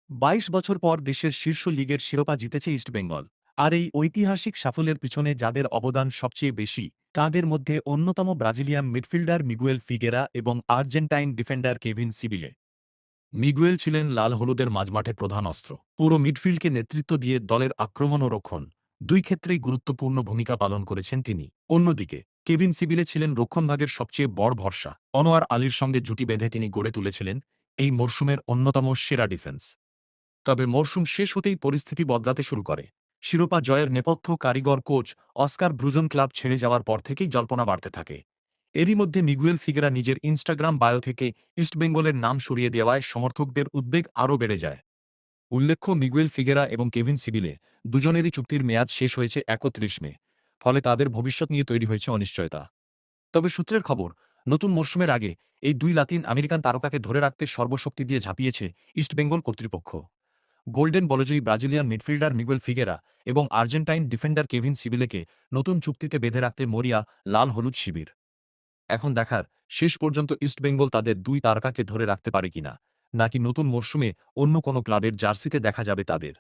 ২২ বছর পর দেশের শীর্ষ লিগের শিরোপা জিতেছে ইস্টবেঙ্গল। আর এই ঐতিহাসিক সাফল্যের পিছনে যাদের অবদান সবচেয়ে বেশি, তাদের মধ্যে অন্যতম ব্রাজিলিয়ান মিডফিল্ডার মিগুয়েল ফিগেরা এবং আর্জেন্টাইন ডিফেন্ডার কেভিন সিবিলে। মিগুয়েল ছিলেন লাল হলুদের মাঝমাঠের প্রধান অস্ত্র। পুরো মিডফিল্ডকে নেতৃত্ব দিয়ে দলের আক্রমণ ও রক্ষণ দুই ক্ষেত্রেই গুরুত্বপূর্ণ ভূমিকা পালন করেছেন তিনি। অন্যদিকে কেভিন সিবিলে ছিলেন রক্ষণভাগের সবচেয়ে বড় ভরসা। অনোয়ার আলীর সঙ্গে জুটি বেঁধে তিনি গড়ে তুলেছিলেন এই মরশুমের অন্যতম সেরা ডিফেন্স। তবে মরশুম শেষ হতেই পরিস্থিতি বদলাতে শুরু করে। শিরোপা জয়ের নেপথ্য কারিগর কোচ অস্কার ব্রুজন ক্লাব ছেড়ে যাওয়ার পর থেকেই জল্পনা বাড়তে থাকে। এরই মধ্যে মিগুয়েল ফিগেরা নিজের ইনস্টাগ্রাম বায়ো থেকে ইস্টবেঙ্গলের নাম সরিয়ে দেওয়ায় সমর্থকদের উদ্বেগ আরও বেড়ে যায়। উল্লেখ্য, মিগুয়েল ফিগেরা এবং কেভিন সিবিলে দুজনেরই চুক্তির মেয়াদ শেষ হয়েছে ৩১ মে। ফলে তাদের ভবিষ্যৎ নিয়ে তৈরি হয়েছে অনিশ্চয়তা। তবে সূত্রের খবর, নতুন মরশুমের আগে এই দুই লাতিন আমেরিকান তারকাকে ধরে রাখতে সর্বশক্তি দিয়ে ঝাঁপিয়েছে ইস্টবেঙ্গল কর্তৃপক্ষ। গোল্ডেন বলজয়ী ব্রাজিলিয়ান মিডফিল্ডার মিগুয়েল ফিগেরা এবং আর্জেন্টাইন ডিফেন্ডার কেভিন সিবিলেকে নতুন চুক্তিতে বেঁধে রাখতে মরিয়া লাল হলুদ শিবির। এখন দেখার, শেষ পর্যন্ত ইস্টবেঙ্গল তাদের দুই তারকাকে ধরে রাখতে পারে কিনা, নাকি নতুন মরশুমে অন্য কোনো ক্লাবের জার্সিতে দেখা যাবে তাদের।